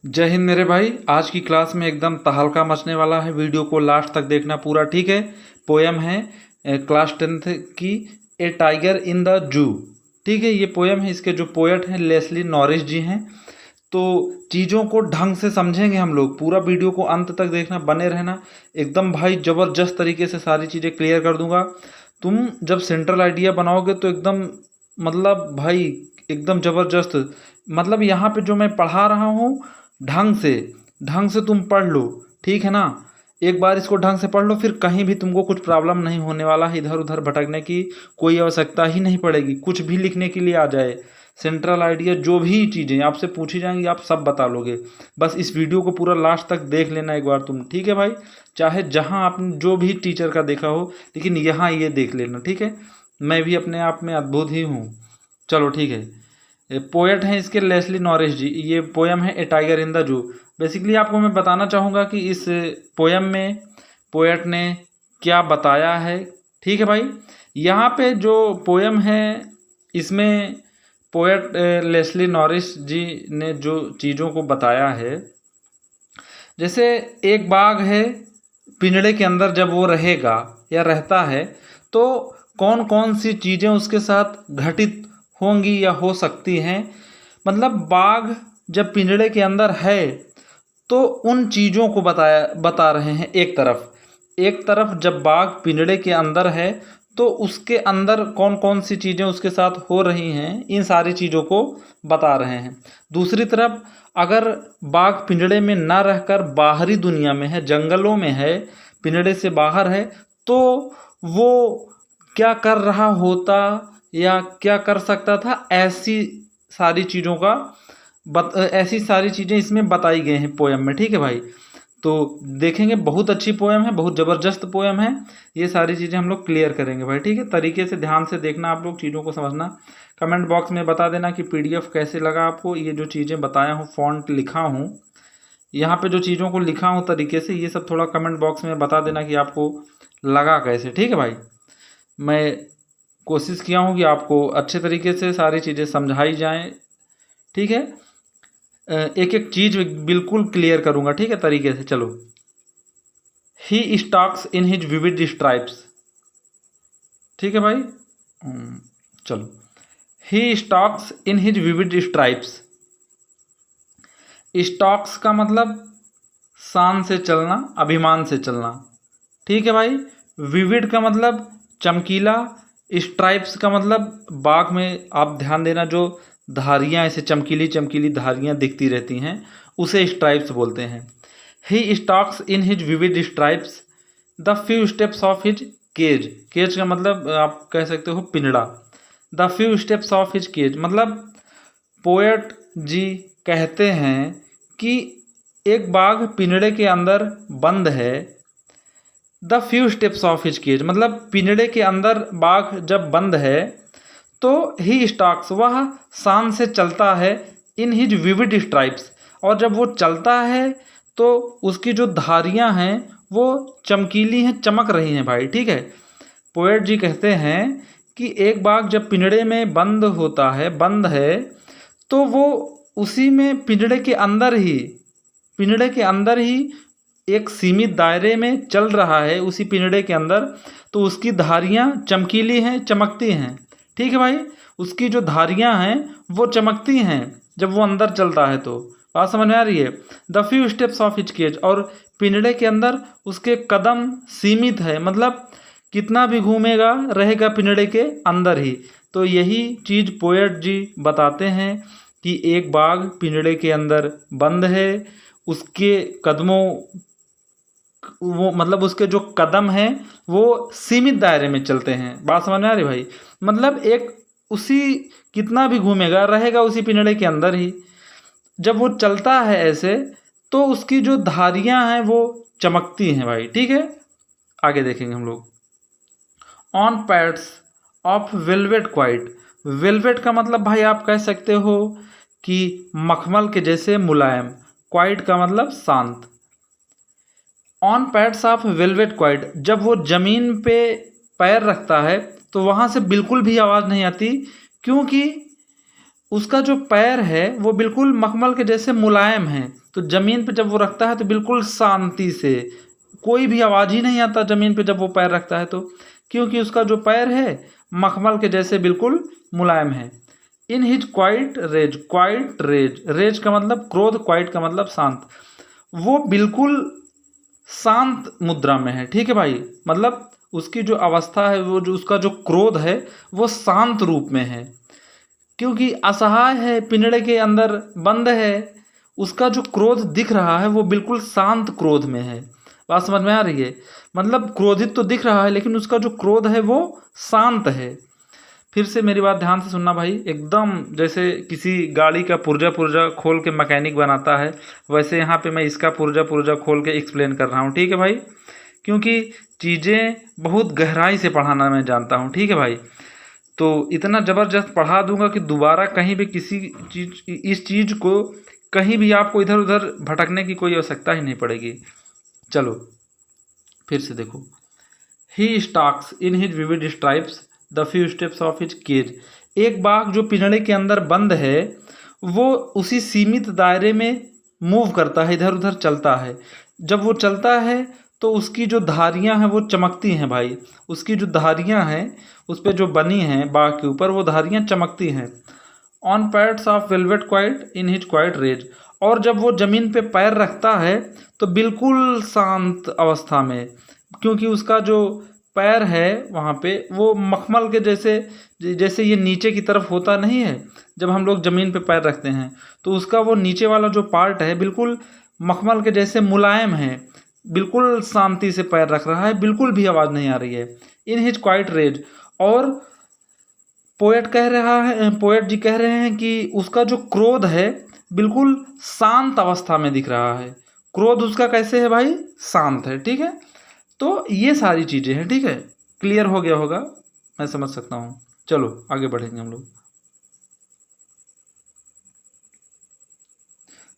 जय हिंद मेरे भाई। आज की क्लास में एकदम तहलका मचने वाला है। वीडियो को लास्ट तक देखना पूरा, ठीक है। पोयम है क्लास 10th की, ए टाइगर इन द जू। ठीक है, ये पोयम है। इसके जो पोएट हैं लेस्ली नॉरिस जी हैं। तो चीज़ों को ढंग से समझेंगे हम लोग। पूरा वीडियो को अंत तक देखना, बने रहना एकदम भाई। ज़बरदस्त तरीके से सारी चीज़ें क्लियर कर दूंगा। तुम जब सेंट्रल आइडिया बनाओगे तो एकदम मतलब भाई एकदम ज़बरदस्त। मतलब यहाँ पे जो मैं पढ़ा रहा हूँ ढंग से तुम पढ़ लो, ठीक है ना। एक बार इसको ढंग से पढ़ लो, फिर कहीं भी तुमको कुछ प्रॉब्लम नहीं होने वाला है। इधर उधर भटकने की कोई आवश्यकता ही नहीं पड़ेगी। कुछ भी लिखने के लिए आ जाए, सेंट्रल आइडिया जो भी चीज़ें आपसे पूछी जाएंगी आप सब बता लोगे। बस इस वीडियो को पूरा लास्ट तक देख लेना एक बार तुम, ठीक है भाई। चाहे जहाँ आपने जो भी टीचर का देखा हो, लेकिन यहाँ ये देख लेना, ठीक है। मैं भी अपने आप में अद्भुत ही हूँ। चलो ठीक है। पोएट हैं इसके लेस्ली नॉरिस जी। ये पोयम है a tiger in the zoo. Basically आपको मैं बताना चाहूँगा कि इस पोयम में पोएट ने क्या बताया है, ठीक है भाई। यहाँ पे जो पोयम है इसमें पोएट लेस्ली नॉरिस जी ने जो चीज़ों को बताया है, जैसे एक बाघ है, पिंजड़े के अंदर जब वो रहेगा या रहता है तो कौन कौन सी चीज़ें उसके साथ घटित होंगी या हो सकती हैं। मतलब बाघ जब पिंजड़े के अंदर है तो उन चीज़ों को बता रहे हैं। एक तरफ जब बाघ पिंजड़े के अंदर है तो उसके अंदर कौन कौन सी चीज़ें उसके साथ हो रही हैं, इन सारी चीज़ों को बता रहे हैं। दूसरी तरफ अगर बाघ पिंजड़े में ना रहकर बाहरी दुनिया में है, जंगलों में है, पिंजड़े से बाहर है, तो वो क्या कर रहा होता या क्या कर सकता था, ऐसी सारी चीज़ें इसमें बताई गई हैं पोयम में, ठीक है भाई। तो देखेंगे, बहुत अच्छी पोयम है, बहुत ज़बरदस्त पोयम है। ये सारी चीज़ें हम लोग क्लियर करेंगे भाई, ठीक है। तरीके से ध्यान से देखना, आप लोग चीज़ों को समझना। कमेंट बॉक्स में बता देना कि पीडीएफ कैसे लगा आपको। ये जो चीज़ें बताया हूँ, फॉन्ट लिखा हूँ, यहाँ पे जो चीज़ों को लिखा हूँ तरीके से, ये सब थोड़ा कमेंट बॉक्स में बता देना कि आपको लगा कैसे, ठीक है भाई। मैं कोशिश किया हूँ कि आपको अच्छे तरीके से सारी चीज़ें समझाई जाएँ, ठीक है। एक एक चीज़ बिल्कुल क्लियर करूँगा, ठीक है, तरीके से। चलो। He stalks in his vivid stripes, ठीक है भाई। चलो। He stalks in his vivid stripes. Stalks का मतलब शान से चलना, अभिमान से चलना, ठीक है भाई। विविड का मतलब चमकीला। स्ट्राइप्स का मतलब बाघ में आप ध्यान देना, जो धारियाँ ऐसे चमकीली चमकीली धारियाँ दिखती रहती हैं, उसे स्ट्राइप्स बोलते हैं। He stalks in his vivid stripes the few steps of his cage. Cage का मतलब आप कह सकते हो पिंजड़ा। The few steps of his cage मतलब पोएट जी कहते हैं कि एक बाघ पिंजड़े के अंदर बंद है। The few steps of his cage मतलब पिंजड़े के अंदर बाघ जब बंद है तो ही स्टॉक्स, वह शान से चलता है, इन हिज विविड स्ट्राइप्स, और जब वो चलता है तो उसकी जो धारियां हैं वो चमकीली हैं, चमक रही हैं भाई, ठीक है। पोएट जी कहते हैं कि एक बाघ जब पिंजड़े में बंद है तो वो उसी में पिंजड़े के अंदर ही एक सीमित दायरे में चल रहा है, उसी पिंजड़े के अंदर। तो उसकी धारियां चमकीली हैं, चमकती हैं, ठीक है भाई। उसकी जो धारियां हैं वो चमकती हैं जब वो अंदर चलता है। तो बात समझ में आ रही है। The few steps of his cage, और पिंजड़े के अंदर उसके कदम सीमित है, मतलब कितना भी घूमेगा रहेगा पिंजड़े के अंदर ही। तो यही चीज़ पोएट जी बताते हैं कि एक बाघ पिंजड़े के अंदर बंद है, उसके कदमों वो मतलब उसके जो कदम हैं वो सीमित दायरे में चलते हैं। बात समझ में आ रही भाई। मतलब एक उसी कितना भी घूमेगा रहेगा उसी पिंजड़े के अंदर ही। जब वो चलता है ऐसे तो उसकी जो धारियां हैं वो चमकती हैं भाई, ठीक है। आगे देखेंगे हम लोग। On pads of velvet quite. Velvet का मतलब भाई आप कह सकते हो कि मखमल के जैसे मुलायम। क्वाइट का मतलब शांत। On pads of velvet quite, जब वो ज़मीन पे पैर रखता है तो वहाँ से बिल्कुल भी आवाज़ नहीं आती, क्योंकि उसका जो पैर है वो बिल्कुल मखमल के जैसे मुलायम है। तो ज़मीन पे जब वो रखता है तो बिल्कुल शांति से, कोई भी आवाज़ ही नहीं आता ज़मीन पे जब वो पैर रखता है तो, क्योंकि उसका जो पैर है मखमल के जैसे बिल्कुल मुलायम है। In his quiet rage, rage का मतलब क्रोध, क्वाइट का मतलब शांत, वो बिल्कुल शांत मुद्रा में है। ठीक है भाई, मतलब उसकी जो अवस्था है, वो जो उसका जो क्रोध है वो शांत रूप में है, क्योंकि असहाय है, पिंजड़े के अंदर बंद है। उसका जो क्रोध दिख रहा है वो बिल्कुल शांत क्रोध में है। बात समझ में आ रही है? मतलब क्रोधित तो दिख रहा है लेकिन उसका जो क्रोध है वो शांत है। फिर से मेरी बात ध्यान से सुनना भाई, एकदम जैसे किसी गाड़ी का पुर्जा पुर्जा खोल के मैकेनिक बनाता है, वैसे यहाँ पे मैं इसका पुर्जा पुर्जा खोल के एक्सप्लेन कर रहा हूँ। ठीक है भाई, क्योंकि चीज़ें बहुत गहराई से पढ़ाना मैं जानता हूँ। ठीक है भाई, तो इतना ज़बरदस्त पढ़ा दूंगा कि दोबारा कहीं भी किसी चीज़, इस चीज़ को कहीं भी आपको इधर उधर भटकने की कोई आवश्यकता ही नहीं पड़ेगी। चलो फिर से देखो, he stalks in his vivid stripes the few steps of his cage. एक बाघ जो पिंजड़े के अंदर बंद है वो उसी सीमित दायरे में मूव करता है, इधर उधर चलता है। जब वो चलता है तो उसकी जो धारियां हैं वो चमकती हैं भाई, उसकी जो धारियां हैं उस पर जो बनी हैं बाघ के ऊपर, वो धारियां चमकती हैं। On pads of velvet quiet in his quiet rage, और जब वो ज़मीन पे पैर रखता है तो बिल्कुल शांत अवस्था में, क्योंकि उसका जो पैर है वहाँ पे वो मखमल के जैसे, जैसे ये नीचे की तरफ होता नहीं है जब हम लोग ज़मीन पे पैर रखते हैं, तो उसका वो नीचे वाला जो पार्ट है बिल्कुल मखमल के जैसे मुलायम है, बिल्कुल शांति से पैर रख रहा है, बिल्कुल भी आवाज़ नहीं आ रही है। इन हिज क्वाइट रेज, और पोएट जी कह रहे हैं कि उसका जो क्रोध है बिल्कुल शांत अवस्था में दिख रहा है। क्रोध उसका कैसे है भाई? शांत है। ठीक है, तो ये सारी चीज़ें हैं। ठीक है, क्लियर हो गया होगा, मैं समझ सकता हूँ। चलो आगे बढ़ेंगे हम लोग।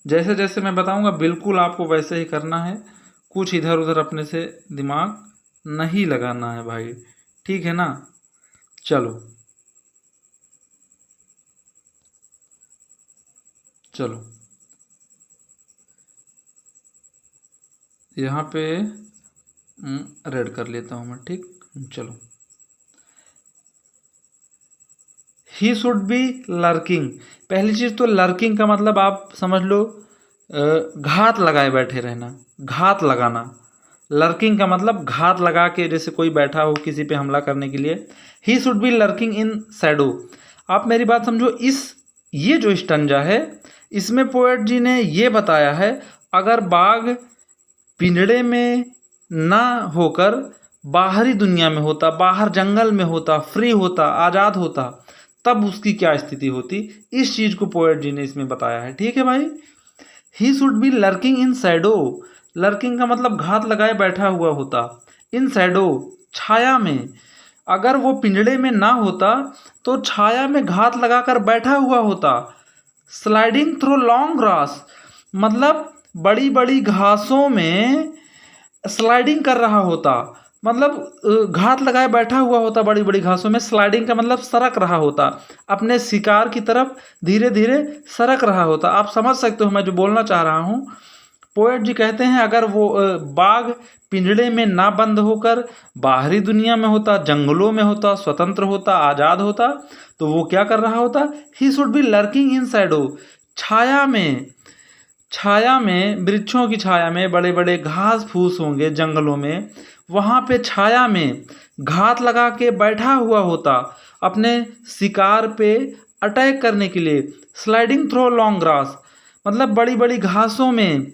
जैसे जैसे मैं बताऊंगा बिल्कुल आपको वैसे ही करना है, कुछ इधर उधर अपने से दिमाग नहीं लगाना है भाई। ठीक है ना? चलो चलो यहाँ पे रेड कर लेता हूँ मैं। ठीक, चलो। ही शुड बी लर्किंग। पहली चीज़ तो लर्किंग का मतलब आप समझ लो घात लगाए बैठे रहना, घात लगाना। लर्किंग का मतलब घात लगा के, जैसे कोई बैठा हो किसी पे हमला करने के लिए। ही should be lurking in shadow. आप मेरी बात समझो, ये जो स्टंजा है इसमें पोएट जी ने ये बताया है, अगर बाघ पिंजड़े में ना होकर बाहरी दुनिया में होता, बाहर जंगल में होता, फ्री होता, आज़ाद होता, तब उसकी क्या स्थिति होती, इस चीज़ को पोएट जी ने इसमें बताया है। ठीक है भाई, ही should be lurking in shadow. Lurking का मतलब घात लगाए बैठा हुआ होता, इन शैडो छाया में। अगर वो पिंजड़े में ना होता तो छाया में घात लगाकर बैठा हुआ होता। स्लाइडिंग थ्रू लॉन्ग ग्रास, मतलब बड़ी बड़ी घासों में स्लाइडिंग कर रहा होता, मतलब घात लगाए बैठा हुआ होता बड़ी बड़ी घासों में। स्लाइडिंग का मतलब सरक रहा होता, अपने शिकार की तरफ धीरे धीरे सरक रहा होता। आप समझ सकते हो मैं जो बोलना चाह रहा हूँ। पोएट जी कहते हैं अगर वो बाघ पिंजड़े में ना बंद होकर बाहरी दुनिया में होता, जंगलों में होता, स्वतंत्र होता, आज़ाद होता, तो वो क्या कर रहा होता? He should be lurking in shadow, छाया में। छाया में, वृक्षों की छाया में, बड़े बड़े घास फूस होंगे जंगलों में, वहाँ पे छाया में घात लगा के बैठा हुआ होता अपने शिकार पे अटैक करने के लिए। स्लाइडिंग थ्रू लॉन्ग ग्रास मतलब बड़ी बड़ी घासों में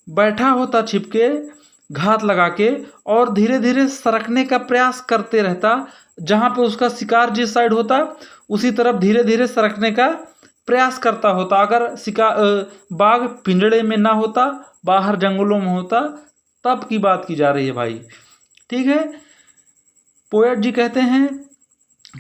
बैठा होता छिपके, घात लगा के, और धीरे धीरे सरकने का प्रयास करते रहता। जहाँ पे उसका शिकार जिस साइड होता उसी तरफ धीरे धीरे सरकने का प्रयास करता होता। अगर बाघ पिंजड़े में ना होता, बाहर जंगलों में होता, तब की बात की जा रही है भाई। ठीक है, पोएट जी कहते हैं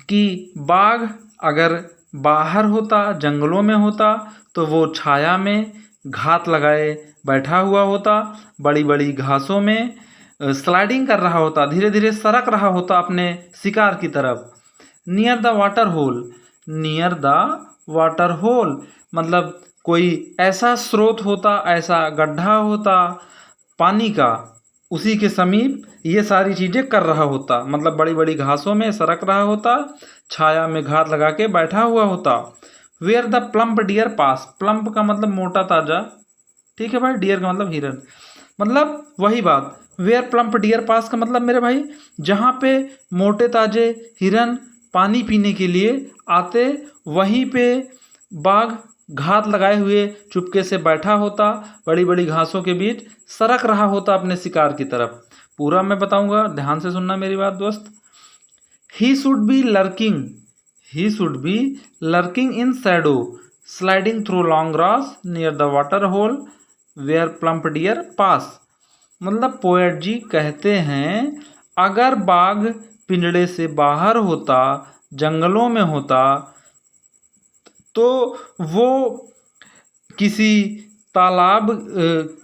कि बाघ अगर बाहर होता, जंगलों में होता, तो वो छाया में घात लगाए बैठा हुआ होता, बड़ी बड़ी घासों में स्लाइडिंग कर रहा होता, धीरे धीरे सरक रहा होता अपने शिकार की तरफ। Near the water hole, near the water hole, मतलब कोई ऐसा स्रोत होता, ऐसा गड्ढा होता पानी का, उसी के समीप ये सारी चीज़ें कर रहा होता, मतलब बड़ी बड़ी घासों में सरक रहा होता, छाया में घात लगा के बैठा हुआ होता। Where the plump deer pass, plump का मतलब मोटा ताजा, ठीक है भाई, डियर का मतलब हिरन, मतलब वही बात। वेयर प्लम्प डियर पास का मतलब मेरे भाई जहाँ पे मोटे ताजे हिरन पानी पीने के लिए आते, वहीं पे बाघ घात लगाए हुए चुपके से बैठा होता, बड़ी बड़ी घासों के बीच सरक रहा होता अपने शिकार की तरफ। पूरा मैं बताऊंगा, ध्यान से सुनना मेरी बात दोस्त। He should be lurking, he should be lurking in shadow, sliding through long grass near the water hole where plump deer pass. मतलब पोएट जी कहते हैं अगर बाघ पिंजड़े से बाहर होता, जंगलों में होता, तो वो किसी तालाब,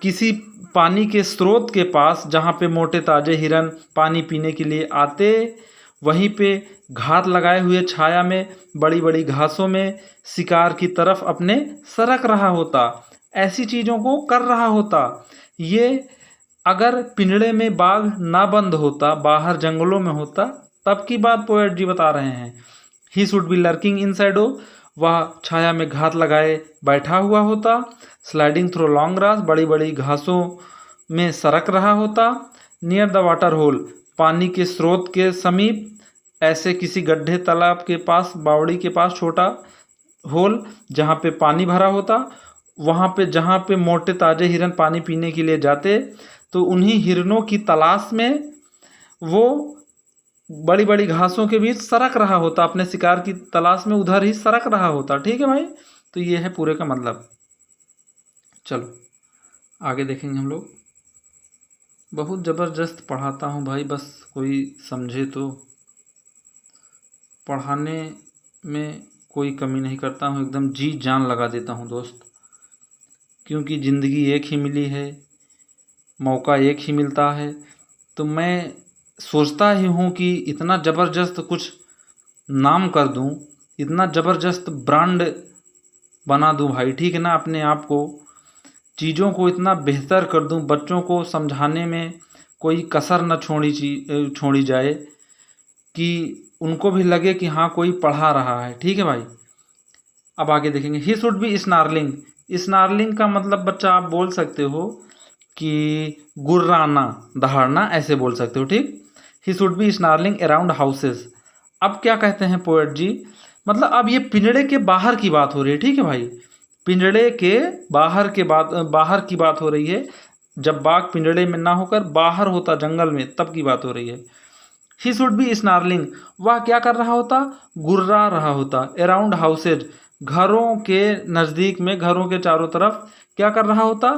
किसी पानी के स्रोत के पास जहाँ पे मोटे ताजे हिरन पानी पीने के लिए आते, वहीं पे घात लगाए हुए छाया में बड़ी बड़ी घासों में शिकार की तरफ अपने सरक रहा होता, ऐसी चीज़ों को कर रहा होता। ये अगर पिंजड़े में बाघ ना बंद होता, बाहर जंगलों में होता, तब की बात पोएट जी बता रहे हैं। He should be lurking in shadow, वह छाया में घात लगाए बैठा हुआ होता, स्लाइडिंग थ्रू लॉन्ग ग्रास, बड़ी बड़ी घासों में सरक रहा होता, नियर द वाटर होल, पानी के स्रोत के समीप, ऐसे किसी गड्ढे तालाब के पास, बावड़ी के पास छोटा होल जहाँ पे पानी भरा होता, वहाँ पे जहाँ पे मोटे ताजे हिरन पानी पीने के लिए जाते, तो उन्हीं हिरनों की तलाश में वो बड़ी बड़ी घासों के बीच सरक रहा होता, अपने शिकार की तलाश में उधर ही सरक रहा होता। ठीक है भाई, तो ये है पूरे का मतलब। चलो आगे देखेंगे हम लोग। बहुत ज़बरदस्त पढ़ाता हूँ भाई, बस कोई समझे तो। पढ़ाने में कोई कमी नहीं करता हूँ, एकदम जी जान लगा देता हूँ दोस्त, क्योंकि ज़िंदगी एक ही मिली है, मौका एक ही मिलता है। तो मैं सोचता ही हूँ कि इतना ज़बरदस्त कुछ नाम कर दूँ, इतना ज़बरदस्त ब्रांड बना दूँ भाई, ठीक है ना, अपने आप को, चीज़ों को इतना बेहतर कर दूँ, बच्चों को समझाने में कोई कसर न छोड़ी जाए, कि उनको भी लगे कि हाँ कोई पढ़ा रहा है। ठीक है भाई, अब आगे देखेंगे। ही शुड बी स्नार्लिंग, स्नार्लिंग का मतलब बच्चा आप बोल सकते हो कि गुर्राना, दहाड़ना, ऐसे बोल सकते हो। ठीक, ही should be snarling around houses. अब क्या कहते हैं पोएट जी, मतलब अब ये पिंजड़े के बाहर की बात हो रही है। ठीक है भाई, पिंजड़े के बाहर की बात हो रही है, जब बाघ पिंजड़े में ना होकर बाहर होता जंगल में, तब की बात हो रही है। ही शुड बी स्नार्लिंग, वह क्या कर रहा होता, गुर्रा रहा होता, अराउंड हाउसेज, घरों के नज़दीक में, घरों के चारों तरफ क्या कर रहा होता,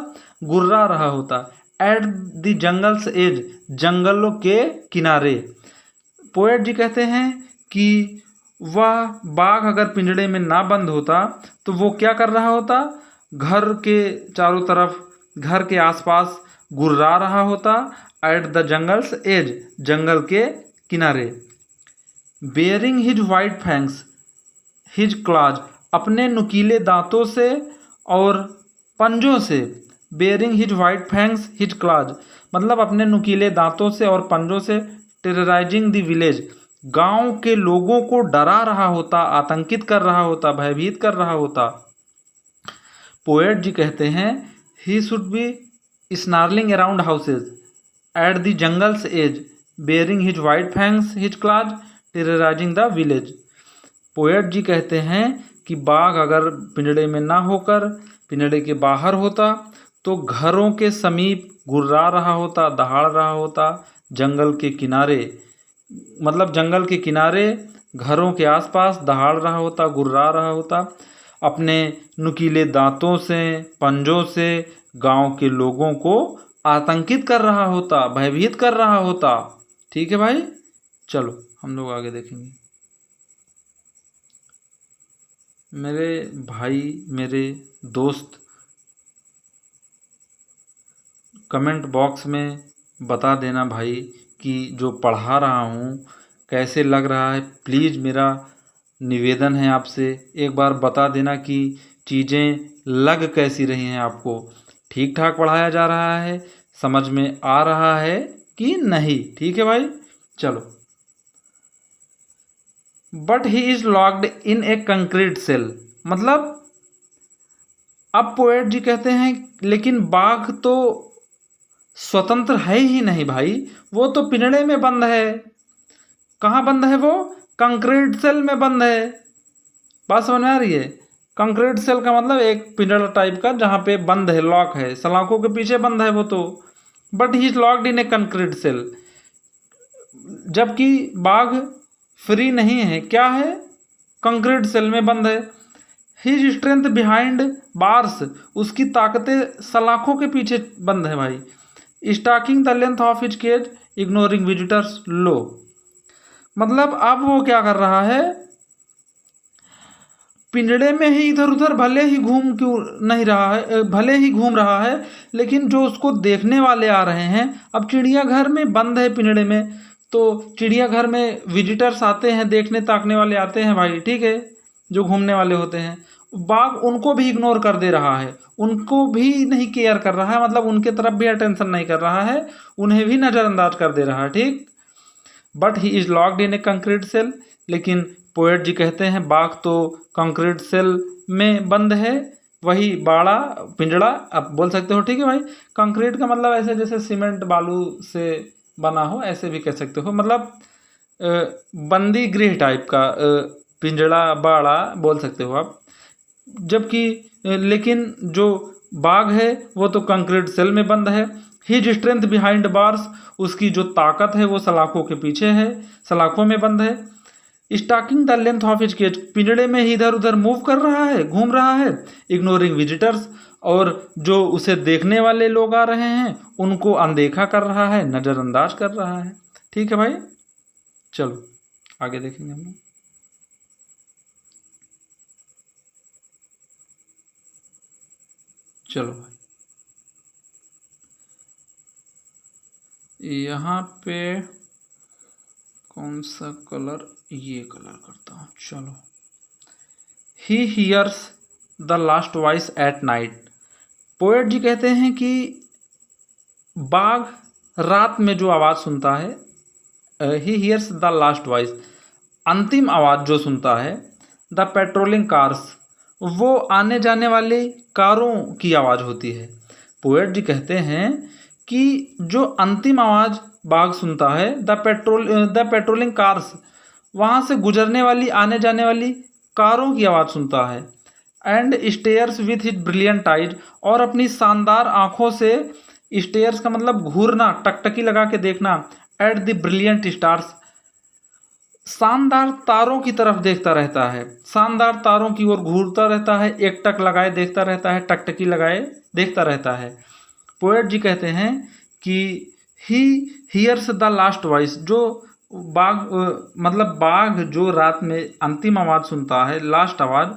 गुर्रा रहा होता। एट द जंगल्स एज, जंगलों के किनारे। पोएट जी कहते हैं कि वह बाघ अगर पिंजड़े में ना बंद होता, तो वो क्या कर रहा होता, घर के चारों तरफ, घर के आसपास गुर्रा रहा होता। एट द जंगल्स एज, जंगल के किनारे। Bearing his white fangs his clause, अपने नुकीले दांतों से और पंजों से। Bearing his white fangs his clause, मतलब अपने नुकीले दांतों से और पंजों से। टेरराइजिंग द विलेज, गांव के लोगों को डरा रहा होता, आतंकित कर रहा होता, भयभीत कर रहा होता। पोएट जी कहते हैं he should be snarling around houses at the jungle's edge, baring his white fangs his claws, terrorising the village. Poet ji कहते हैं कि बाघ अगर पिंजड़े में ना होकर पिंजड़े के बाहर होता, तो घरों के समीप गुर्रा रहा होता, दहाड़ रहा होता, जंगल के किनारे, मतलब जंगल के किनारे घरों के आसपास दहाड़ रहा होता, गुर्रा रहा होता, अपने नुकीले दांतों से, पंजों से गांव के लोगों को आतंकित कर रहा होता, भयभीत कर रहा होता। ठीक है भाई, चलो हम लोग आगे देखेंगे। मेरे भाई, मेरे दोस्त, कमेंट बॉक्स में बता देना भाई कि जो पढ़ा रहा हूँ कैसे लग रहा है। प्लीज़ मेरा निवेदन है आपसे, एक बार बता देना कि चीज़ें लग कैसी रही हैं आपको, ठीक ठाक पढ़ाया जा रहा है, समझ में आ रहा है कि नहीं। ठीक है भाई, चलो। But he is locked in a concrete cell, मतलब अब पोएट जी कहते हैं लेकिन बाघ तो स्वतंत्र है ही नहीं भाई, वो तो पिंजड़े में बंद है। कहाँ बंद है वो? कंक्रीट सेल में बंद है। बात समझ में आ रही है? कंक्रीट सेल का मतलब एक पिंजड़ा टाइप का जहाँ पे बंद है, लॉक है, सलाखों के पीछे बंद है वो तो। But he is locked in a concrete cell, जबकि बाघ फ्री नहीं है, क्या है? कंक्रीट सेल में बंद है। हिज स्ट्रेंथ बिहाइंड बार्स, उसकी ताकतें सलाखों के पीछे बंद है भाई। Stalking the length of his cage ignoring visitors लो, मतलब अब वो क्या कर रहा है, पिंजड़े में ही इधर उधर भले ही घूम क्यों नहीं रहा है, भले ही घूम रहा है, लेकिन जो उसको देखने वाले आ रहे हैं, अब चिड़ियाघर में बंद है पिंजड़े में, तो चिड़ियाघर में विजिटर्स आते हैं, देखने ताकने वाले आते हैं भाई, ठीक है, जो घूमने वाले होते हैं। बाघ उनको भी इग्नोर कर दे रहा है, उनको भी नहीं केयर कर रहा है, मतलब उनके तरफ भी अटेंशन नहीं कर रहा है, उन्हें भी नज़रअंदाज कर दे रहा है, ठीक। But he is locked in a concrete cell, लेकिन पोएट जी कहते हैं बाघ तो कंक्रीट सेल में बंद है, वही बाड़ा पिंजड़ा आप बोल सकते हो, ठीक है भाई। कंक्रीट का मतलब ऐसे जैसे सीमेंट बालू से बना हो, ऐसे भी कह सकते हो, मतलब बंदी गृह टाइप का पिंजड़ा बाड़ा बोल सकते हो आप। जबकि लेकिन जो बाघ है वो तो कंक्रीट सेल में बंद है। हिज स्ट्रेंथ बिहाइंड बार्स, उसकी जो ताकत है वो सलाखों के पीछे है, सलाखों में बंद है। Stalking the length of his cage, पिंजड़े में ही इधर उधर मूव कर रहा है, घूम रहा है। इग्नोरिंग विजिटर्स, और जो उसे देखने वाले लोग आ रहे हैं उनको अनदेखा कर रहा है, नज़रअंदाज कर रहा है। ठीक है भाई, चलो आगे देखेंगे हम लोग। चलो भाई, यहाँ पे कौन सा कलर, ये कलर करता हूँ, चलो। He hears the last voice at night, poet ji कहते हैं कि बाघ रात में जो आवाज़ सुनता है, ही हियर्स द लास्ट वॉइस, अंतिम आवाज़ जो सुनता है, द पेट्रोलिंग कार्स, वो आने जाने वाली कारों की आवाज़ होती है। पोएट जी कहते हैं कि जो अंतिम आवाज़ बाघ सुनता है, द पेट्रोलिंग कार्स, वहाँ से गुजरने वाली आने जाने वाली कारों की आवाज़ सुनता है। And stairs with his brilliant eyes, और अपनी शानदार आँखों से, स्टेयर्स का मतलब घूरना, टकटकी लगा के देखना, एट द ब्रिलियंट स्टार्स, शानदार तारों की तरफ देखता रहता है, शानदार तारों की ओर घूरता रहता है, एक टक लगाए देखता रहता है, टकटकी लगाए देखता रहता है। पोएट जी कहते हैं कि ही हियर्स द लास्ट वॉइस, जो बाघ मतलब बाघ जो रात में अंतिम आवाज़ सुनता है, लास्ट आवाज़,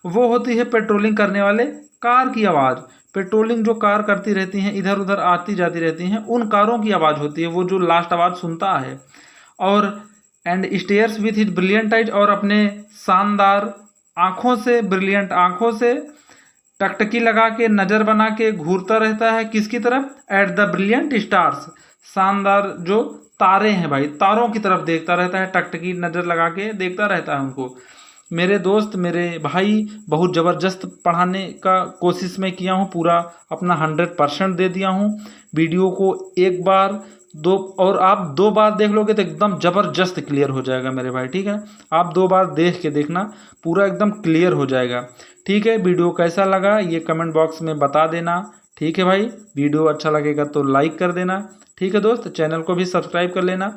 वो होती है पेट्रोलिंग करने वाले कार की आवाज़। पेट्रोलिंग जो कार करती रहती हैं, इधर उधर आती जाती रहती हैं, उन कारों की आवाज़ होती है वो जो लास्ट आवाज़ सुनता है। और and stairs with his brilliant eyes, और अपने शानदार आँखों से, ब्रिलियंट आँखों से टकटकी लगा के, नज़र बना के घूरता रहता है, किसकी तरफ? एट द ब्रिलियंट स्टार्स, शानदार जो तारे हैं भाई, तारों की तरफ देखता रहता है, टकटकी नज़र लगा के देखता रहता है उनको। मेरे दोस्त, मेरे भाई, बहुत ज़बरदस्त पढ़ाने का कोशिश मैं किया हूँ, पूरा अपना 100% दे दिया हूँ। वीडियो को एक बार, दो, और आप 2 बार देख लोगे तो एकदम ज़बरदस्त क्लियर हो जाएगा मेरे भाई, ठीक है। आप 2 बार देख के देखना, पूरा एकदम क्लियर हो जाएगा, ठीक है। वीडियो कैसा लगा ये कमेंट बॉक्स में बता देना, ठीक है भाई। वीडियो अच्छा लगेगा तो लाइक कर देना, ठीक है दोस्त। चैनल को भी सब्सक्राइब कर लेना,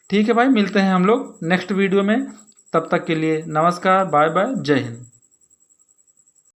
ठीक है भाई। मिलते हैं हम लोग नेक्स्ट वीडियो में, तब तक के लिए नमस्कार, बाय बाय, जय हिंद।